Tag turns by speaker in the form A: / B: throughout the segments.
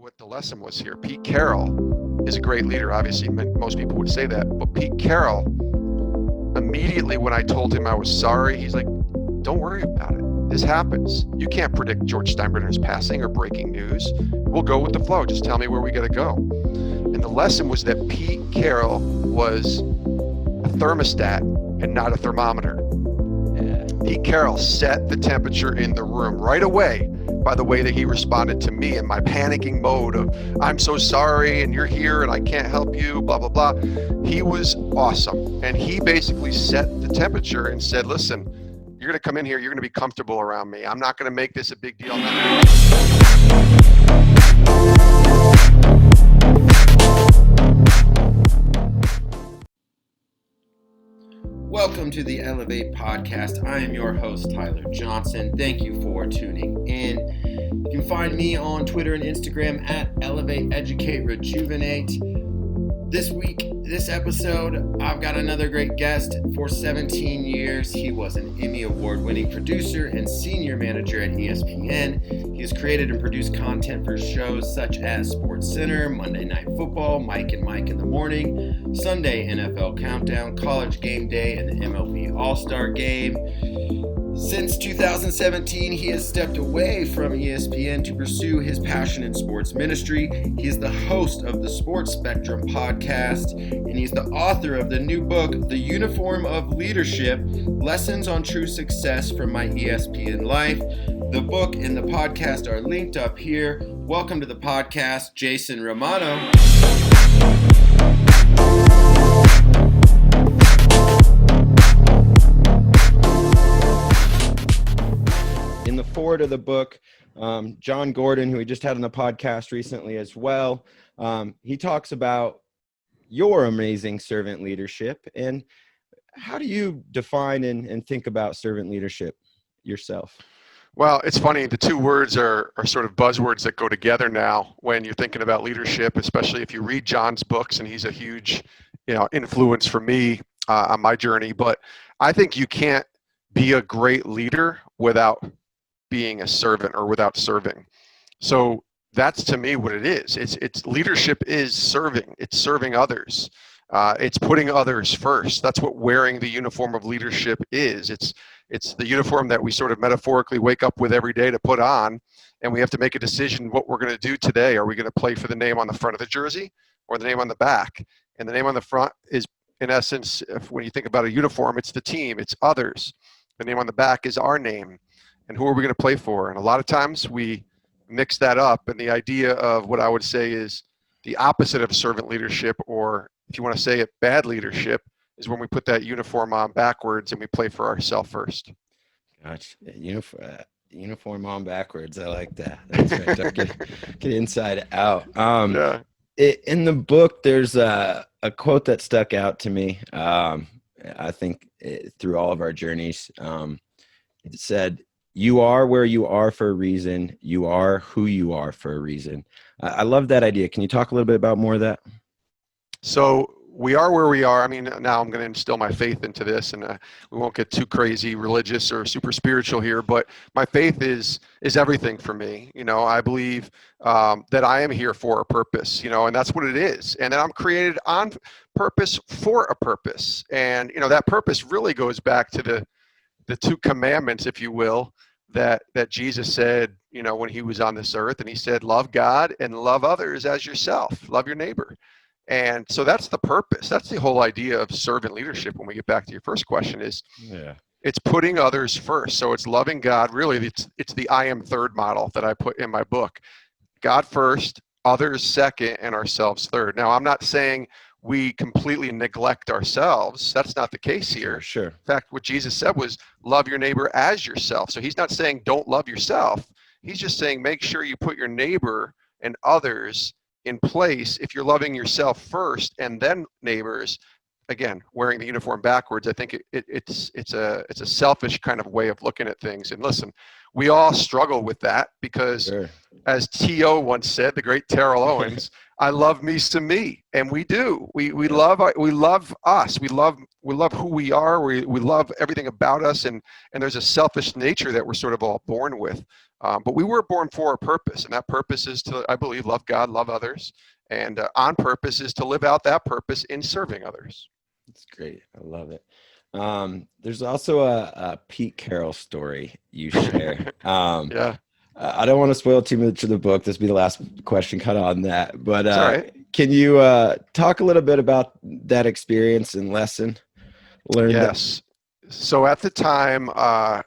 A: what the lesson was here. Pete Carroll is a great leader. Obviously, most people would say that. But Pete Carroll, immediately when I told him I was sorry, he's like, don't worry about it. This happens. You can't predict George Steinbrenner's passing or breaking news. We'll go with the flow. Just tell me where we got to go. And the lesson was that Pete Carroll was a thermostat and not a thermometer. Pete Carroll set the temperature in the room right away by the way that he responded to me in my panicking mode of, I'm so sorry and you're here and I can't help you, blah, blah, blah. He was awesome. And he basically set the temperature and said, listen, you're going to come in here, you're going to be comfortable around me. I'm not going to make this a big deal.
B: Welcome to the Elev8 podcast. I am your host, Tyler Johnson. Thank you for tuning in. You can find me on Twitter and Instagram at Elev8 Educate Rejuvenate. This episode, I've got another great guest. For 17 years, he was an Emmy Award-winning producer and senior manager at ESPN. He has created and produced content for shows such as SportsCenter, Monday Night Football, Mike and Mike in the Morning, Sunday NFL Countdown, College Game Day, and the MLB All-Star Game. Since 2017, he has stepped away from ESPN to pursue his passion in sports ministry. He is the host of the Sports Spectrum podcast, and he's the author of the new book, The Uniform of Leadership: Lessons on True Success from My ESPN Life. The book and the podcast are linked up here. Welcome to the podcast, Jason Romano. In the foreword of the book, John Gordon, who we just had on the podcast recently as well, he talks about your amazing servant leadership. And how do you define and think about servant leadership yourself?
A: Well, it's funny. The two words are sort of buzzwords that go together now when you're thinking about leadership, especially if you read John's books, and he's a huge, influence for me on my journey. But I think you can't be a great leader without being a servant or without serving. So that's to me what it is. It's leadership is serving. It's serving others. It's putting others first. That's what wearing the uniform of leadership is. It's the uniform that we sort of metaphorically wake up with every day to put on, and we have to make a decision what we're going to do today. Are we going to play for the name on the front of the jersey or the name on the back? And the name on the front is, in essence, when you think about a uniform, it's the team, it's others. The name on the back is our name. And who are we going to play for? And a lot of times we mix that up. And the idea of what I would say is the opposite of servant leadership, or if you want to say it, bad leadership, is when we put that uniform on backwards and we play for ourselves first.
B: Gotcha. Uniform on backwards. I like that. That's right. Get inside out. In the book, there's a quote that stuck out to me. I think through all of our journeys, it said, "You are where you are for a reason. You are who you are for a reason." I love that idea. Can you talk a little bit about more of that?
A: So we are where we are. I mean, now I'm going to instill my faith into this, and we won't get too crazy religious or super spiritual here, but my faith is everything for me. I believe that I am here for a purpose, and that's what it is. And that I'm created on purpose for a purpose. And, that purpose really goes back to the two commandments, if you will, that Jesus said, when he was on this earth, and he said, love God and love others as yourself, love your neighbor. And so that's the purpose. That's the whole idea of servant leadership. When we get back to your first question is, it's putting others first. So it's loving God. Really, it's the I am third model that I put in my book. God first, others second, and ourselves third. Now, I'm not saying we completely neglect ourselves. That's not the case here.
B: Sure.
A: In fact, what Jesus said was love your neighbor as yourself. So he's not saying don't love yourself. He's just saying make sure you put your neighbor and others in place. If you're loving yourself first and then neighbors, again, wearing the uniform backwards, I think it's a selfish kind of way of looking at things. And listen, we all struggle with that because,
B: Sure.
A: as T.O. once said, the great Terrell Owens, I love me some me, and we do. We
B: Yeah.
A: love us. We love who we are. We love everything about us, and there's a selfish nature that we're sort of all born with. But we were born for a purpose, and that purpose is to, I believe, love God, love others, and on purpose is to live out that purpose in serving others.
B: That's great. I love it. There's also a Pete Carroll story you share.
A: Yeah,
B: I don't want to spoil too much of the book. This will be the last question cut on that. But
A: it's all right.
B: can you talk a little bit about that experience and lesson learned there?
A: Yes. So at the time, I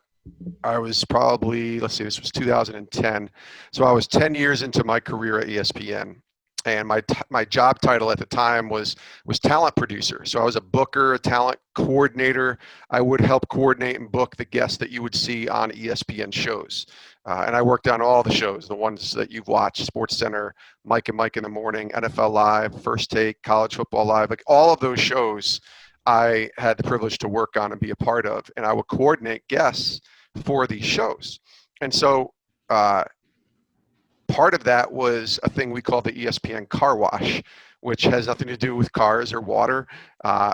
A: was probably, let's see, this was 2010. So I was 10 years into my career at ESPN. And my job title at the time was talent producer. So I was a booker, a talent coordinator. I would help coordinate and book the guests that you would see on ESPN shows. And I worked on all the shows, the ones that you've watched: Sports Center, Mike and Mike in the Morning, NFL Live, First Take, College Football Live, like all of those shows I had the privilege to work on and be a part of. And I would coordinate guests for these shows. And so part of that was a thing we call the ESPN car wash, which has nothing to do with cars or water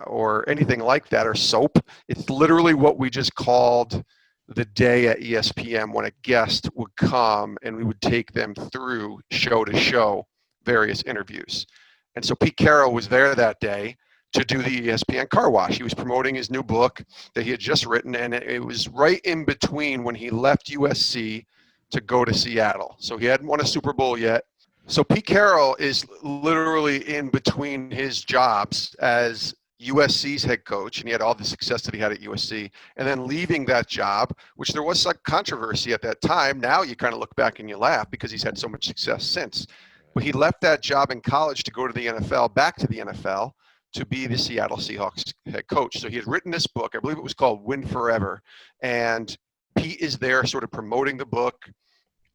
A: or anything like that, or soap. It's literally what we just called the day at ESPN when a guest would come and we would take them through show to show various interviews. And so Pete Carroll was there that day to do the ESPN car wash. He was promoting his new book that he had just written, and it was right in between when he left USC to go to Seattle. So he hadn't won a Super Bowl yet. So Pete Carroll is literally in between his jobs as USC's head coach, and he had all the success that he had at USC, and then leaving that job, which there was some controversy at that time. Now you kind of look back and you laugh because he's had so much success since. But he left that job in college to go to the NFL, back to the NFL, to be the Seattle Seahawks head coach. So he had written this book. I believe it was called Win Forever. And Pete is there sort of promoting the book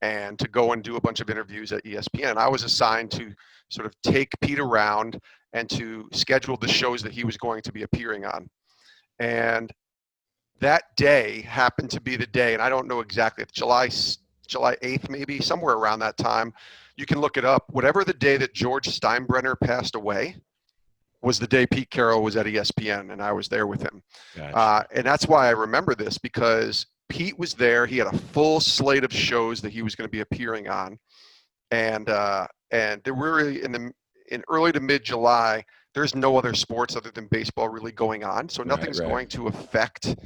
A: and to go and do a bunch of interviews at ESPN. And I was assigned to sort of take Pete around and to schedule the shows that he was going to be appearing on. And that day happened to be the day, and I don't know exactly, July 8th maybe, somewhere around that time. You can look it up. Whatever the day that George Steinbrenner passed away was the day Pete Carroll was at ESPN, and I was there with him.
B: Gotcha.
A: And that's why I remember this, because Pete was there. He had a full slate of shows that he was going to be appearing on, and there were really in early to mid July. There's no other sports other than baseball really going on, so nothing's
B: Right.
A: going to affect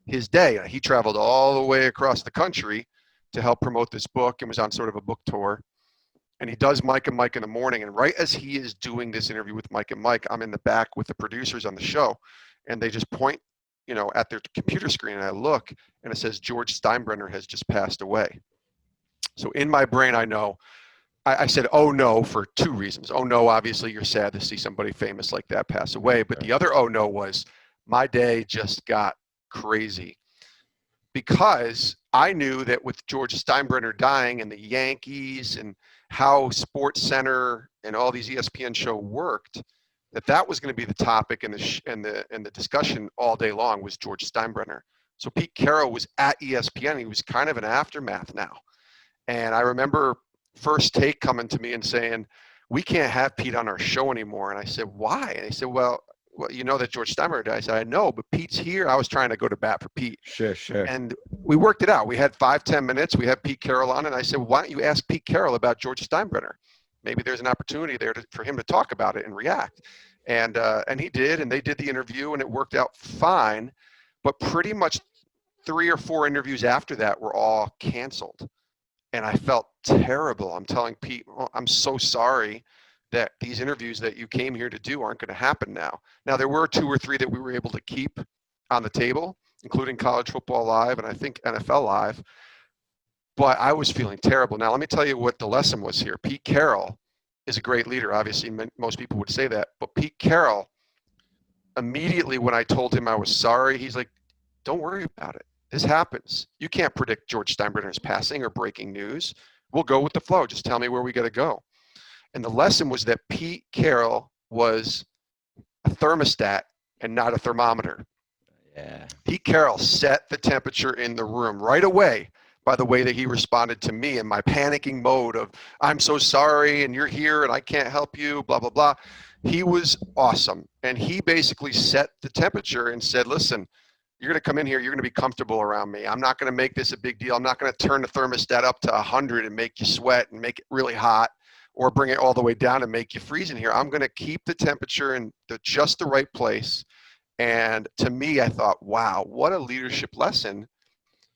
A: his day. He traveled all the way across the country to help promote this book and was on sort of a book tour. And he does Mike and Mike in the Morning. And right as he is doing this interview with Mike and Mike, I'm in the back with the producers on the show, and they just point, at their computer screen, and I look, and it says George Steinbrenner has just passed away. So in my brain, I know. I said, "Oh no," for two reasons. Oh no, obviously you're sad to see somebody famous like that pass away. But the other oh no was my day just got crazy, because I knew that with George Steinbrenner dying and the Yankees and how Sports Center and all these ESPN show worked, that was going to be the topic and the discussion all day long was George Steinbrenner. So Pete Carroll was at ESPN. He was kind of an aftermath now. And I remember First Take coming to me and saying, "We can't have Pete on our show anymore." And I said, "Why?" And they said, well, you know that George Steinbrenner died. I said, "I know, but Pete's here." I was trying to go to bat for Pete.
B: Sure.
A: And we worked it out. We had 5-10 minutes. We had Pete Carroll on, and I said, "Why don't you ask Pete Carroll about George Steinbrenner? Maybe there's an opportunity there for him to talk about it and react." And he did, and they did the interview, and it worked out fine. But pretty much 3 or 4 interviews after that were all canceled. And I felt terrible. I'm telling Pete, "Oh, I'm so sorry that these interviews that you came here to do aren't going to happen now." Now, there were 2 or 3 that we were able to keep on the table, including College Football Live and I think NFL Live. But I was feeling terrible. Now, let me tell you what the lesson was here. Pete Carroll is a great leader. Obviously, most people would say that. But Pete Carroll, immediately when I told him I was sorry, he's like, "Don't worry about it. This happens. You can't predict George Steinbrenner's passing or breaking news. We'll go with the flow. Just tell me where we got to go." And the lesson was that Pete Carroll was a thermostat and not a thermometer.
B: Yeah.
A: Pete Carroll set the temperature in the room right away by the way that he responded to me in my panicking mode of, I'm so sorry, and you're here, and I can't help you, blah, blah, blah. He was awesome. And he basically set the temperature and said, listen, you're going to come in here, you're going to be comfortable around me. I'm not going to make this a big deal. I'm not going to turn the thermostat up to 100 and make you sweat and make it really hot, or bring it all the way down and make you freeze in here. I'm going to keep the temperature in just the right place. And to me, I thought, wow, what a leadership lesson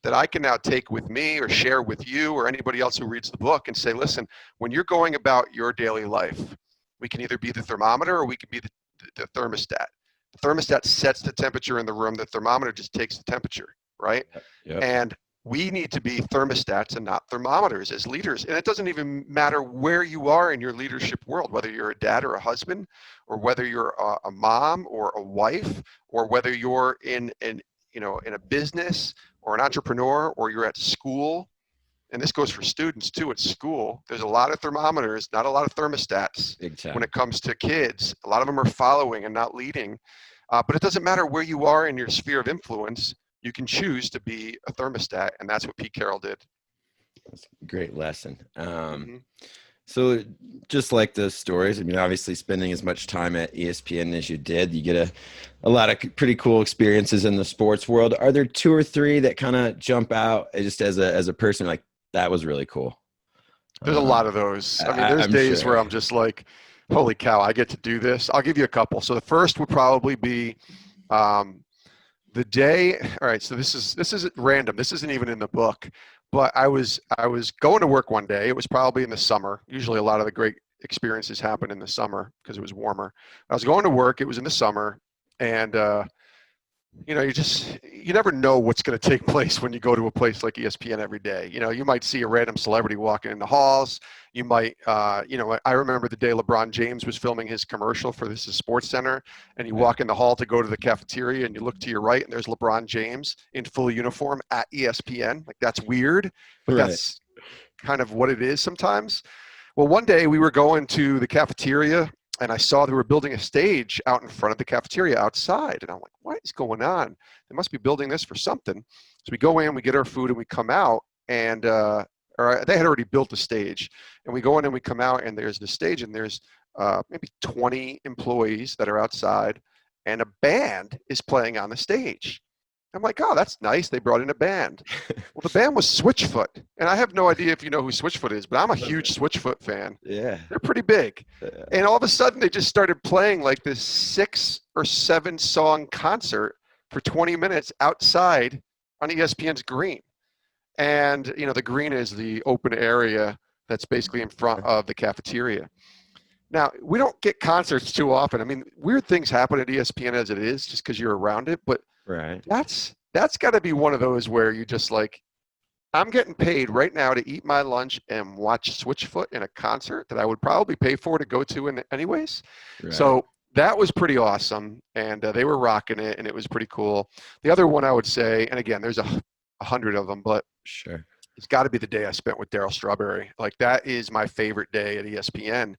A: that I can now take with me or share with you or anybody else who reads the book and say, listen, when you're going about your daily life, we can either be the thermometer or we can be the thermostat. The thermostat sets the temperature in the room. The thermometer just takes the temperature, right?
C: Yep.
A: And we need to be thermostats and not thermometers as leaders. And it doesn't even matter where you are in your leadership world, whether you're a dad or a husband, or whether you're a mom or a wife, or whether you're in a business or an entrepreneur, or you're at school. And this goes for students too at school. There's a lot of thermometers, not a lot of thermostats.
C: Big time.
A: When it comes to kids. A lot of them are following and not leading. But it doesn't matter where you are in your sphere of influence. You can choose to be a thermostat, and that's what Pete Carroll did.
C: That's a great lesson. So just like those stories, I mean, obviously spending as much time at ESPN as you did, you get a lot of pretty cool experiences in the sports world. Are there two or three that kind of jump out just as a person, like, that was really cool?
A: There's a lot of those. I mean, there's days where I'm just like, holy cow, I get to do this. I'll give you a couple. So the first would probably be the day. All right, so this is random. This isn't even in the book, but I was going to work one day. It was probably in the summer. Usually a lot of the great experiences happen in the summer because it was warmer. I was going to work. It was in the summer, and you never know what's going to take place when you go to a place like ESPN every day. You might see a random celebrity walking in the halls. You might, I remember the day LeBron James was filming his commercial for this Sports Center, and you walk in the hall to go to the cafeteria, and you look to your right, and there's LeBron James in full uniform at ESPN. Like, that's weird, but that's kind of what it is sometimes. Well, one day we were going to the cafeteria, and I saw they were building a stage out in front of the cafeteria outside. And I'm like, what is going on? They must be building this for something. So we go in, we get our food, and we come out, and they had already built the stage. And we go in and we come out, and there's the stage, and there's maybe 20 employees that are outside, and a band is playing on the stage. I'm like, oh, that's nice. They brought in a band. Well, the band was Switchfoot. And I have no idea if you know who Switchfoot is, but I'm a huge Switchfoot fan.
C: Yeah.
A: They're pretty big. And all of a sudden, they just started playing like this 6 or 7 song concert for 20 minutes outside on ESPN's green. And, the green is the open area that's basically in front of the cafeteria. Now, we don't get concerts too often. I mean, weird things happen at ESPN as it is just because you're around it. But
C: right.
A: That's got to be one of those where you just like, I'm getting paid right now to eat my lunch and watch Switchfoot in a concert that I would probably pay for to go to anyways. Right. So that was pretty awesome, and they were rocking it, and it was pretty cool. The other one I would say, and again, there's 100 of them, but
C: sure,
A: it's got to be the day I spent with Darryl Strawberry. Like, that is my favorite day at ESPN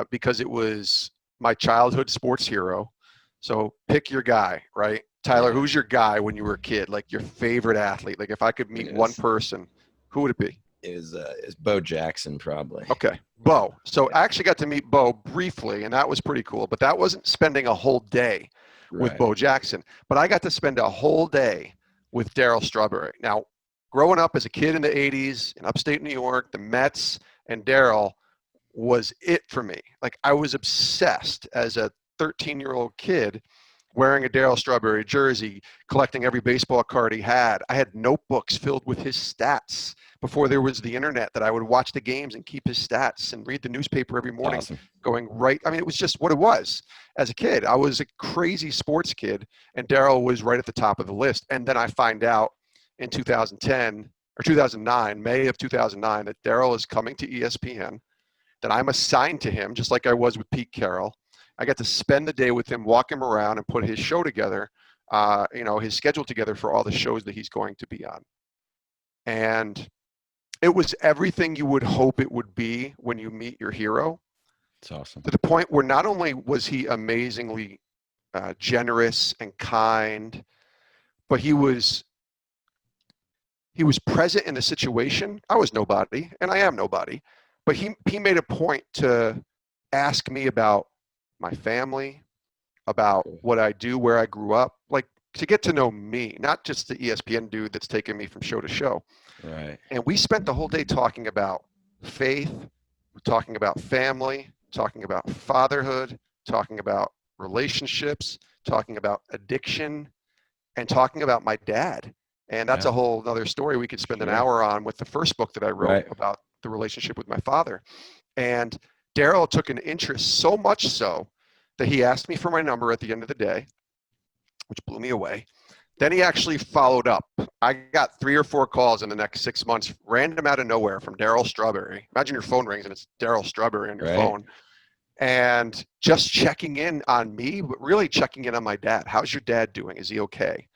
A: because it was my childhood sports hero. So pick your guy, right? Tyler, who's your guy when you were a kid? Like, your favorite athlete? Like, if I could meet one person, who would it be?
C: It was Bo Jackson, probably.
A: Okay, Bo. So I actually got to meet Bo briefly, and that was pretty cool. But that wasn't spending a whole day with Bo Jackson. But I got to spend a whole day with Darryl Strawberry. Now, growing up as a kid in the 80s in upstate New York, the Mets and Darryl was it for me. Like, I was obsessed as a 13-year-old kid wearing a Darryl Strawberry jersey, collecting every baseball card he had. I had notebooks filled with his stats before there was the internet that I would watch the games and keep his stats and read the newspaper every morning.
C: Awesome.
A: Going right. I mean, it was just what it was as a kid. I was a crazy sports kid, and Darryl was right at the top of the list. And then I find out in 2010 or 2009, May of 2009, that Darryl is coming to ESPN, that I'm assigned to him, just like I was with Pete Carroll. I got to spend the day with him, walk him around, and put his show together, his schedule together for all the shows that he's going to be on. And it was everything you would hope it would be when you meet your hero.
C: It's awesome.
A: To the point where not only was he amazingly generous and kind, but he was he was present in the situation. I was nobody, and I am nobody, but he made a point to ask me about my family, about what I do, where I grew up, like to get to know me, not just the ESPN dude that's taking me from show to show.
C: Right.
A: And we spent the whole day talking about faith, talking about family, talking about fatherhood, talking about relationships, talking about addiction, and talking about my dad. And that's
C: Yeah.
A: a whole other story we could spend an
C: Sure.
A: hour on with the first book that I wrote
C: Right.
A: about the relationship with my father. And Daryl took an interest so much so that he asked me for my number at the end of the day, which blew me away. Then he actually followed up. I got 3 or 4 calls in the next 6 months, random out of nowhere from Daryl Strawberry. Imagine your phone rings and it's Daryl Strawberry on your
C: Right.
A: phone. And just checking in on me, but really checking in on my dad. How's your dad doing? Is he okay?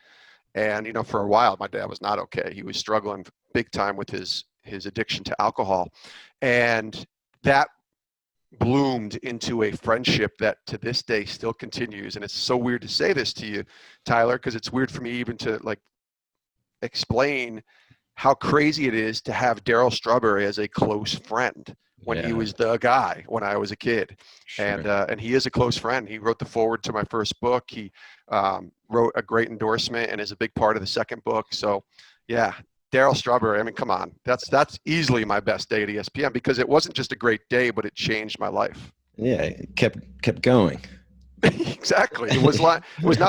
A: And, you know, for a while, my dad was not okay. He was struggling big time with his addiction to alcohol. And that bloomed into a friendship that to this day still continues. And it's so weird to say this to you, Tyler, because it's weird for me even to like explain how crazy it is to have Daryl Strawberry as a close friend when he was the guy when I was a kid.
C: Sure.
A: And he is a close friend. He wrote the foreword to my first book. He wrote a great endorsement and is a big part of the second book. So yeah, Daryl Strawberry, I mean, come on. That's easily my best day at ESPN because it wasn't just a great day, but it changed my life.
C: Yeah, it kept going.
A: Exactly. It was not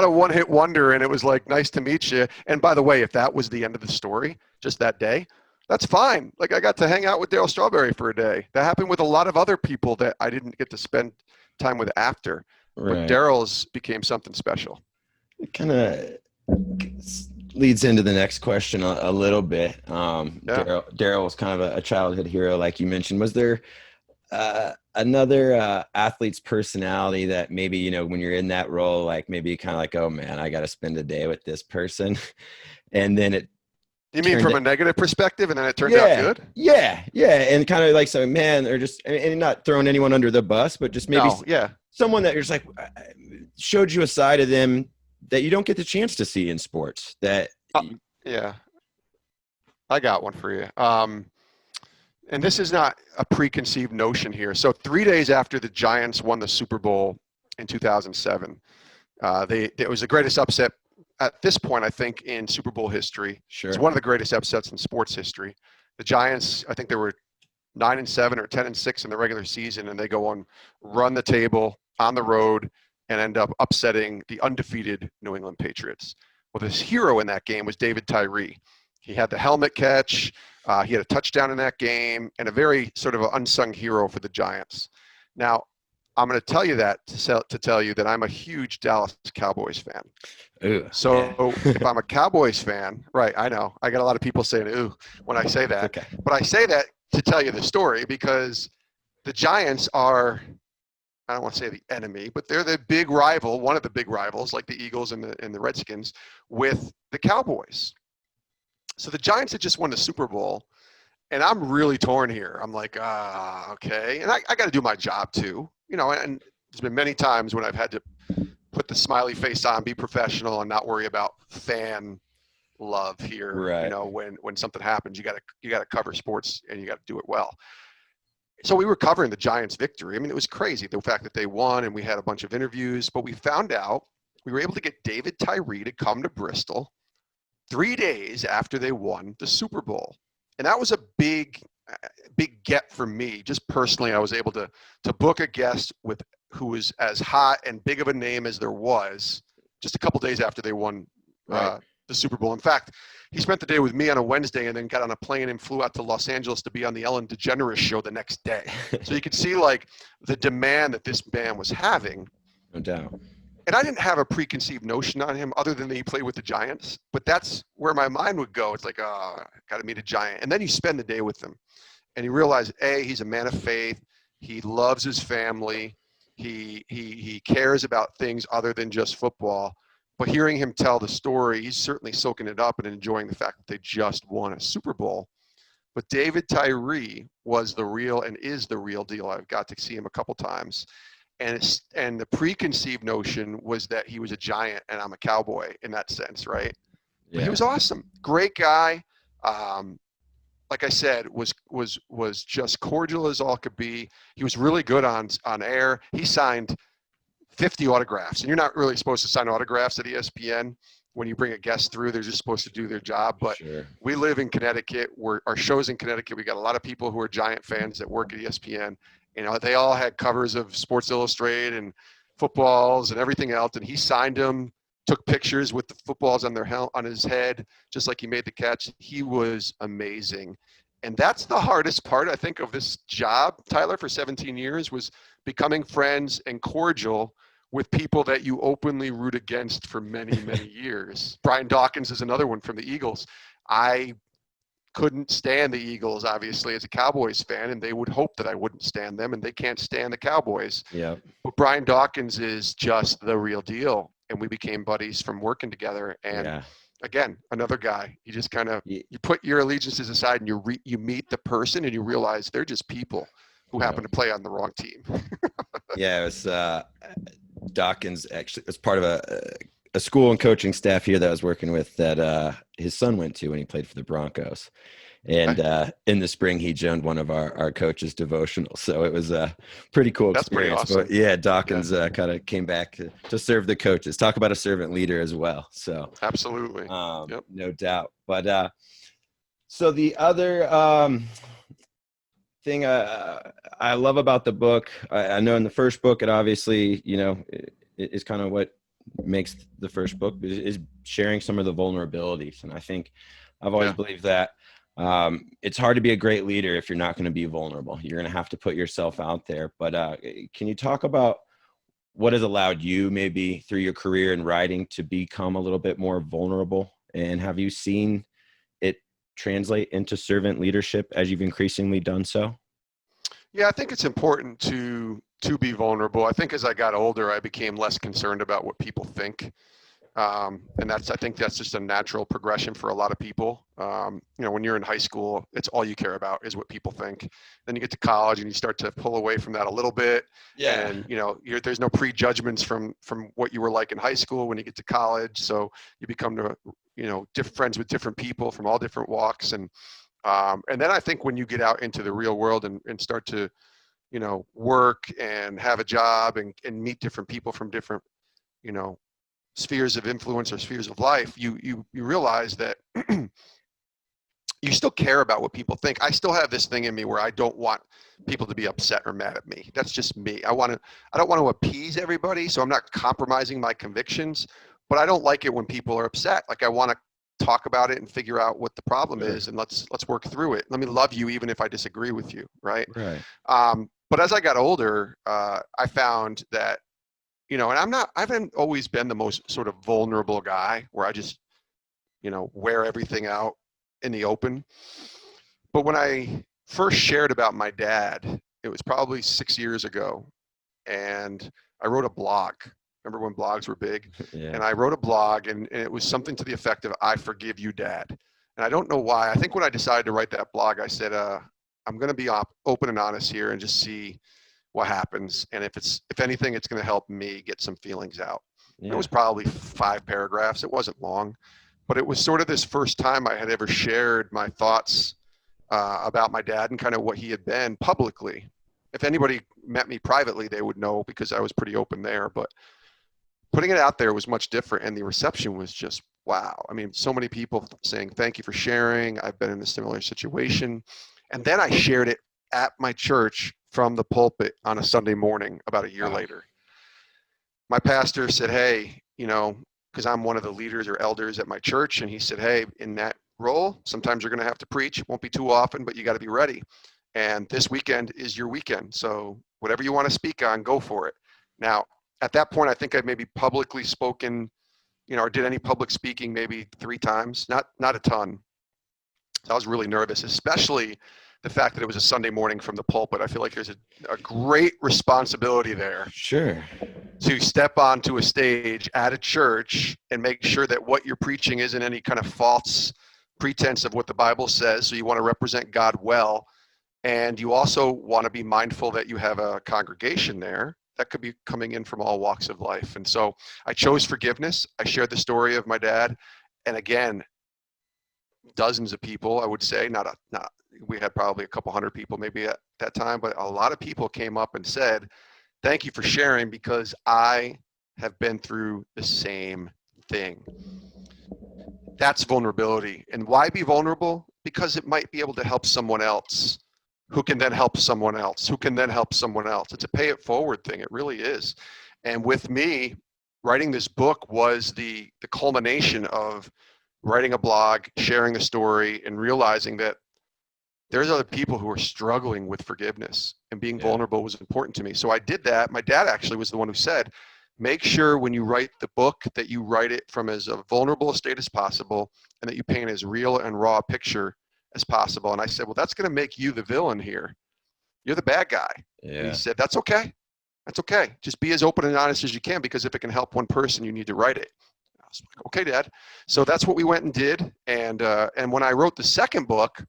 A: a one-hit wonder, and it was like, nice to meet you. And by the way, if that was the end of the story, just that day, that's fine. Like I got to hang out with Daryl Strawberry for a day. That happened with a lot of other people that I didn't get to spend time with after.
C: Right.
A: But Daryl's became something special.
C: It kind of leads into the next question a little bit. Daryl was kind of a childhood hero, like you mentioned. Was there another athlete's personality that maybe, you know, when you're in that role, like maybe kind of like, oh man, I got to spend a day with this person, and then it.
A: You mean from a negative perspective, and then it turned out good?
C: Yeah, and kind of like some man, or just and not throwing anyone under the bus, but just maybe someone that you're just like showed you a side of them that you don't get the chance to see in sports. That
A: yeah, I got one for you. And this is not a preconceived notion here. So 3 days after the Giants won the Super Bowl in 2007, it was the greatest upset at this point, I think, in Super Bowl history.
C: Sure.
A: It's one of the greatest upsets in sports history. The Giants, I think they were 9-7 or 10-6 in the regular season, and they go on, run the table on the road, and end up upsetting the undefeated New England Patriots. Well, this hero in that game was David Tyree. He had the helmet catch. He had a touchdown in that game, and a very sort of an unsung hero for the Giants. Now, I'm going to tell you that to tell you that I'm a huge Dallas Cowboys fan.
C: Ooh,
A: so if I'm a Cowboys fan, right, I know. I got a lot of people saying, ooh, when I say that.
C: Okay.
A: But I say that to tell you the story because the Giants are, I don't want to say the enemy, but they're the big rival, one of the big rivals, like the Eagles and the Redskins, with the Cowboys. So the Giants had just won the Super Bowl, and I'm really torn here. I'm like, okay. And I got to do my job too, you know, and there's been many times when I've had to put the smiley face on, be professional, and not worry about fan love here.
C: Right.
A: You know, when something happens, you got to cover sports and you got to do it well. So we were covering the Giants' victory. I mean, it was crazy, the fact that they won, and we had a bunch of interviews, but we found out we were able to get David Tyree to come to Bristol 3 days after they won the Super Bowl. And that was a big get for me. Just personally, I was able to book a guest who was as hot and big of a name as there was just a couple days after they won the Super Bowl. In fact, he spent the day with me on a Wednesday and then got on a plane and flew out to Los Angeles to be on the Ellen DeGeneres show the next day. So you could see like the demand that this man was having.
C: No doubt.
A: And I didn't have a preconceived notion on him other than that he played with the Giants, but that's where my mind would go. It's like, oh, I got to meet a Giant. And then you spend the day with him and you realize, A, he's a man of faith. He loves his family. He cares about things other than just football. But hearing him tell the story, he's certainly soaking it up and enjoying the fact that they just won a Super Bowl. But David Tyree was the real and is the real deal. I've got to see him a couple times. And the preconceived notion was that he was a Giant and I'm a Cowboy in that sense, right?
C: Yeah.
A: But he was awesome. Great guy. Like I said, was just cordial as all could be. He was really good on air. He signed 50 autographs, and you're not really supposed to sign autographs at ESPN. When you bring a guest through, they're just supposed to do their job. But
C: Sure.
A: we live in Connecticut. Our show's in Connecticut. We got a lot of people who are Giant fans that work at ESPN. You know, they all had covers of Sports Illustrated and footballs and everything else, and he signed them, took pictures with the footballs on on his head, just like he made the catch. He was amazing. And that's the hardest part, I think, of this job, Tyler, for 17 years, was becoming friends and cordial with people that you openly root against for many, many years. Brian Dawkins is another one from the Eagles. I couldn't stand the Eagles, obviously, as a Cowboys fan, and they would hope that I wouldn't stand them, and they can't stand the Cowboys.
C: Yeah.
A: But Brian Dawkins is just the real deal, and we became buddies from working together. And again, another guy. You just kind of you put your allegiances aside, and you meet the person, and you realize they're just people who happen to play on the wrong team.
C: Yeah, it was Dawkins actually was part of a school and coaching staff here that I was working with that his son went to when he played for the Broncos. And in the spring, he joined one of our coaches' devotionals. So it was a pretty cool experience.
A: That's pretty awesome.
C: But yeah, Dawkins kind of came back to serve the coaches. Talk about a servant leader as well. So
A: absolutely,
C: no doubt. But so the other thing I love about the book, I know in the first book, it obviously, it is kind of what makes the first book is sharing some of the vulnerabilities. And I think I've always believed that it's hard to be a great leader if you're not going to be vulnerable. You're going to have to put yourself out there. But can you talk about what has allowed you maybe through your career in writing to become a little bit more vulnerable? And have you seen it translate into servant leadership as you've increasingly done so?
A: Yeah, I think it's important to be vulnerable. I think as I got older, I became less concerned about what people think. And I think that's just a natural progression for a lot of people. When you're in high school, it's all you care about is what people think. Then you get to college and you start to pull away from that a little bit.
C: Yeah.
A: And, there's no prejudgments from what you were like in high school when you get to college. So you become, different friends with different people from all different walks. And then I think when you get out into the real world and start to, work and have a job and meet different people from different, spheres of influence or spheres of life, you realize that you still care about what people think. I still have this thing in me where I don't want people to be upset or mad at me. That's just me. I don't want to appease everybody, so I'm not compromising my convictions, but I don't like it when people are upset. Like I want to talk about it and figure out what the problem is, and let's work through it. Let me love you even if I disagree with you, right?
C: Right.
A: But as I got older, I found that, and I haven't always been the most sort of vulnerable guy where I just, wear everything out in the open. But when I first shared about my dad, it was probably 6 years ago, and I wrote a blog. Remember when blogs were big?
C: Yeah.
A: And I wrote a blog, and it was something to the effect of, "I forgive you, Dad." And I don't know why. I think when I decided to write that blog, I said, I'm going to be open and honest here and just see what happens. And if anything, it's going to help me get some feelings out. Yeah. It was probably 5 paragraphs. It wasn't long, but it was sort of this first time I had ever shared my thoughts about my dad and kind of what he had been publicly. If anybody met me privately, they would know because I was pretty open there, but putting it out there was much different. And the reception was just, wow. I mean, so many people saying, "Thank you for sharing. I've been in a similar situation." And then I shared it at my church from the pulpit on a Sunday morning about a year later. My pastor said, "Hey, because I'm one of the leaders or elders at my church," and he said, "Hey, in that role, sometimes you're going to have to preach. It won't be too often, but you got to be ready. And this weekend is your weekend. So whatever you want to speak on, go for it." Now, at that point, I think I'd maybe publicly spoken, or did any public speaking maybe 3 times, not a ton. So I was really nervous, especially the fact that it was a Sunday morning from the pulpit. I feel like there's a great responsibility there.
C: Sure.
A: To step onto a stage at a church and make sure that what you're preaching isn't any kind of false pretense of what the Bible says. So you want to represent God well. And you also want to be mindful that you have a congregation there that could be coming in from all walks of life. And so I chose forgiveness. I shared the story of my dad. And again, dozens of people, I would say, not we had probably a couple hundred people maybe at that time, but a lot of people came up and said, thank you for sharing because I have been through the same thing. That's vulnerability. And why be vulnerable? Because it might be able to help someone else who can then help someone else, who can then help someone else. It's a pay it forward thing. It really is. And with me, writing this book was the culmination of writing a blog, sharing the story, and realizing that there's other people who are struggling with forgiveness, and being vulnerable was important to me. So I did that. My dad actually was the one who said, make sure when you write the book that you write it from as a vulnerable a state as possible, and that you paint as real and raw a picture as possible. And I said, well, that's going to make you the villain here. You're the bad guy. Yeah. And he said, that's okay. That's okay. Just be as open and honest as you can, because if it can help one person, you need to write it. I was like, okay, Dad. So that's what we went and did. And when I wrote the second book,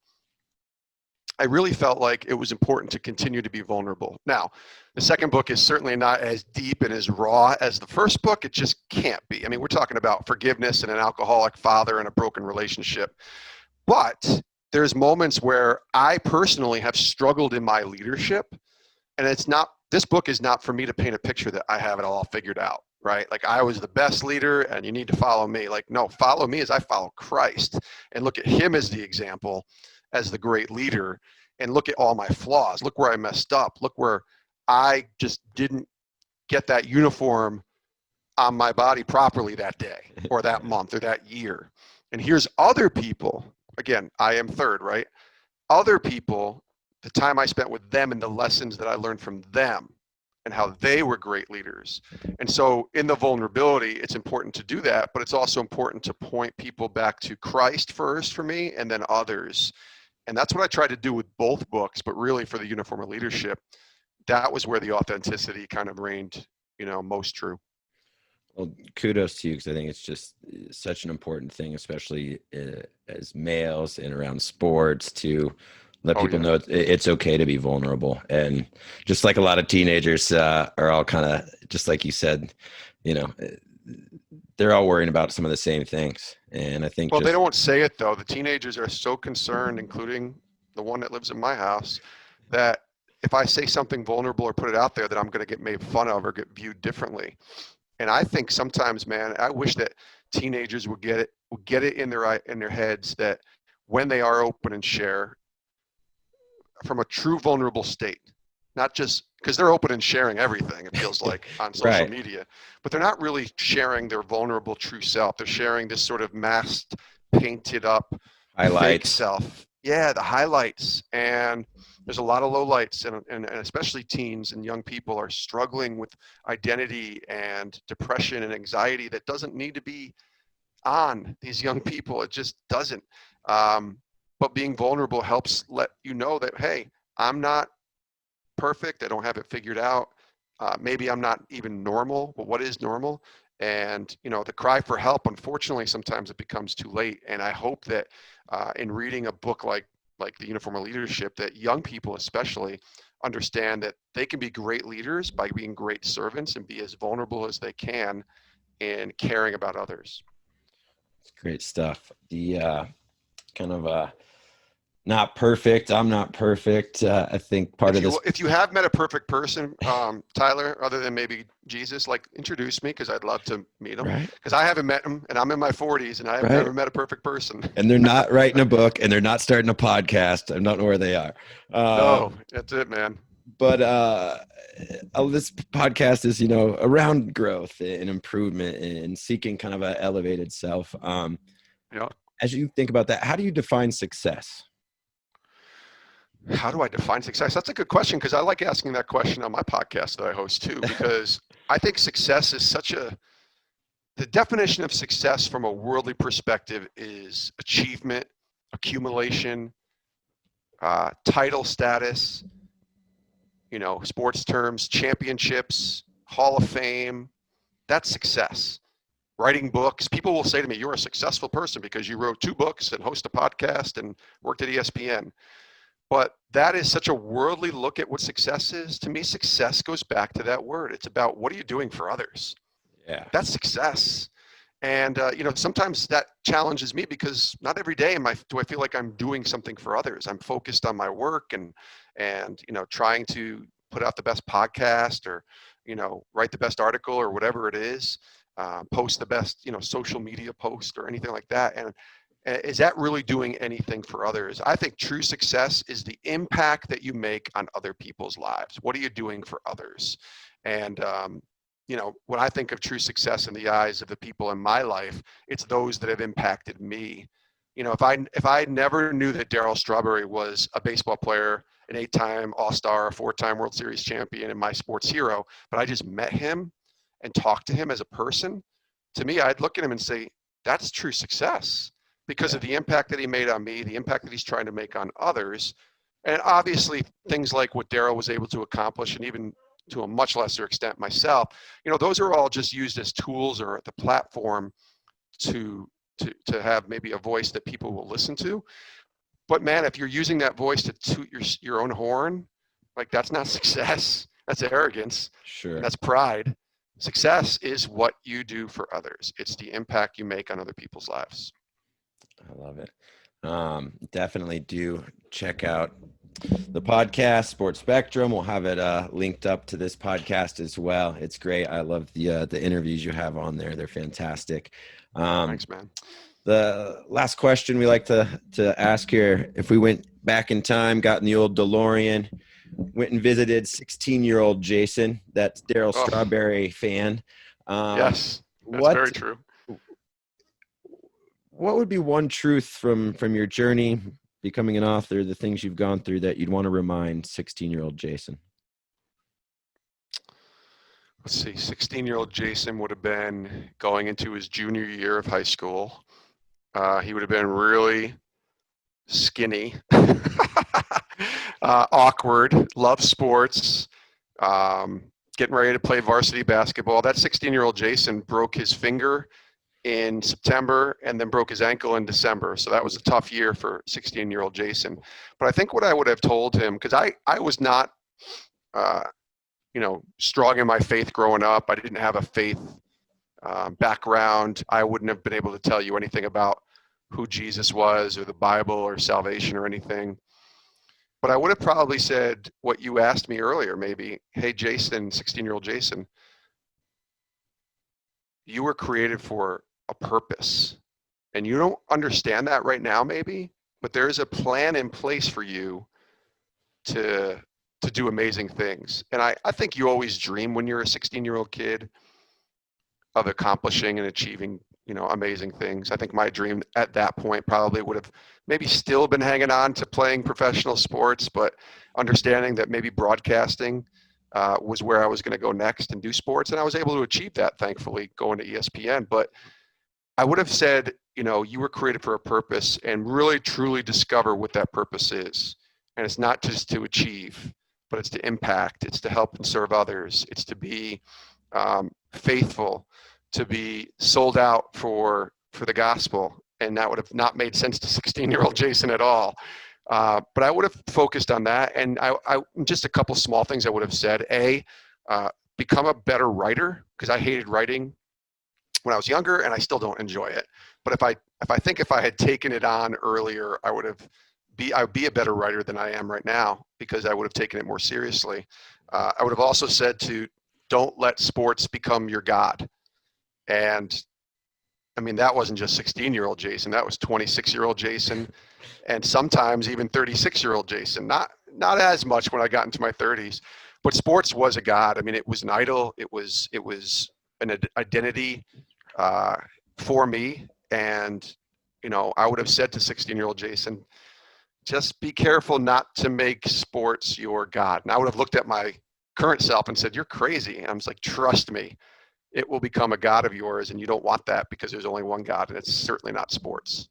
A: I really felt like it was important to continue to be vulnerable. Now, the second book is certainly not as deep and as raw as the first book. It just can't be. I mean, we're talking about forgiveness and an alcoholic father and a broken relationship. But there's moments where I personally have struggled in my leadership, and this book is not for me to paint a picture that I have it all figured out, right? Like I was the best leader and you need to follow me. Like, no, follow me as I follow Christ and look at him as the example, as the great leader, and look at all my flaws. Look where I messed up. Look where I just didn't get that uniform on my body properly that day or that month or that year. And here's other people. Again, I am third, right? Other people, the time I spent with them and the lessons that I learned from them and how they were great leaders. And so in the vulnerability, it's important to do that, but it's also important to point people back to Christ first for me, and then others. And that's what I tried to do with both books, but really for the Uniform of Leadership, that was where the authenticity kind of reigned, most true.
C: Well, kudos to you, because I think it's just such an important thing, especially as males and around sports, to let people know it's okay to be vulnerable. And just like a lot of teenagers are all kind of, just like you said, they're all worrying about some of the same things. And I think
A: they don't say it though. The teenagers are so concerned, including the one that lives in my house, that if I say something vulnerable or put it out there, that I'm going to get made fun of or get viewed differently. And I think sometimes, man, I wish that teenagers would get it in their heads that when they are open and share from a true vulnerable state, not just because they're open and sharing everything, it feels like on social media, but they're not really sharing their vulnerable true self. They're sharing this sort of masked, painted up fake self. Yeah, the highlights. And there's a lot of lowlights, and especially teens and young people are struggling with identity and depression and anxiety that doesn't need to be on these young people. It just doesn't. But being vulnerable helps let you know that, hey, I'm not perfect. I don't have it figured out. Maybe I'm not even normal, but what is normal? And, the cry for help, unfortunately, sometimes it becomes too late. And I hope that in reading a book like The Uniform of Leadership, that young people especially understand that they can be great leaders by being great servants and be as vulnerable as they can in caring about others.
C: It's great stuff. The kind of not perfect. I'm not perfect. I think part of this.
A: If you have met a perfect person, Tyler, other than maybe Jesus, introduce me, because I'd love to meet him. Because I haven't met him, and I'm in my 40s, and I've never met a perfect person.
C: And they're not writing a book, and they're not starting a podcast. I don't know where they are.
A: No, that's it, man.
C: But this podcast is, around growth and improvement and seeking kind of an elevated self. As you think about that, how do you define success?
A: How do I define success? That's a good question, because I like asking that question on my podcast that I host too, because I think success is the definition of success from a worldly perspective is achievement, accumulation, title status, sports terms, championships, Hall of Fame. That's success. Writing books. People will say to me, you're a successful person because you wrote 2 books and host a podcast and worked at ESPN. But that is such a worldly look at what success is. To me, success goes back to that word. It's about, what are you doing for others?
C: Yeah.
A: That's success. And sometimes that challenges me because not every day do I feel like I'm doing something for others. I'm focused on my work and trying to put out the best podcast or write the best article or whatever it is, post the best social media post or anything like that. And is that really doing anything for others? I think true success is the impact that you make on other people's lives. What are you doing for others? And when I think of true success in the eyes of the people in my life, it's those that have impacted me. If I never knew that Darryl Strawberry was a baseball player, an 8-time All-Star, a 4-time World Series champion, and my sports hero, but I just met him and talked to him as a person, to me, I'd look at him and say, that's true success because of the impact that he made on me, the impact that he's trying to make on others. And obviously things like what Darryl was able to accomplish, and even to a much lesser extent myself, those are all just used as tools or the platform to have maybe a voice that people will listen to. But man, if you're using that voice to toot your own horn, like that's not success. That's arrogance.
C: Sure.
A: That's pride. Success is what you do for others. It's the impact you make on other people's lives.
C: I love it. Definitely do check out the podcast, Sports Spectrum. We'll have it linked up to this podcast as well. It's great. I love the interviews you have on there. They're fantastic.
A: Thanks, man.
C: The last question we like to ask here: if we went back in time, got in the old DeLorean, went and visited 16-year-old Jason, that's Darryl Strawberry fan.
A: Yes, that's very true.
C: What would be one truth from your journey becoming an author, the things you've gone through, that you'd want to remind 16-year-old Jason?
A: Let's see, 16-year-old Jason would have been going into his junior year of high school. He would have been really skinny, awkward, loved sports, getting ready to play varsity basketball. That 16-year-old Jason broke his finger in September and then broke his ankle in December. So that was a tough year for 16-year-old Jason. But I think what I would have told him, because I was not, strong in my faith growing up. I didn't have a faith background. I wouldn't have been able to tell you anything about who Jesus was or the Bible or salvation or anything. But I would have probably said what you asked me earlier, maybe, hey, Jason, 16-year-old Jason, you were created for a purpose. And you don't understand that right now, maybe, but there is a plan in place for you to do amazing things. And I think you always dream when you're a 16-year-old kid of accomplishing and achieving, amazing things. I think my dream at that point probably would have maybe still been hanging on to playing professional sports, but understanding that maybe broadcasting was where I was going to go next and do sports. And I was able to achieve that, thankfully, going to ESPN. But I would have said, you were created for a purpose, and really truly discover what that purpose is. And it's not just to achieve, but it's to impact, it's to help and serve others. It's to be faithful, to be sold out for the gospel. And that would have not made sense to 16-year-old Jason at all. But I would have focused on that. And I just a couple small things I would have said. Become a better writer, because I hated writing when I was younger and I still don't enjoy it. But if I had taken it on earlier, I would be a better writer than I am right now, because I would have taken it more seriously. I would have also said to don't let sports become your God. And I mean, that wasn't just 16-year-old Jason, that was 26-year-old Jason, and sometimes even 36-year-old Jason. Not as much when I got into my 30s, but sports was a God. I mean, it was an idol. It was an identity for me. And, I would have said to 16-year-old Jason, just be careful not to make sports your God. And I would have looked at my current self and said, you're crazy. And I was like, trust me, it will become a God of yours, and you don't want that, because there's only one God, and it's certainly not sports.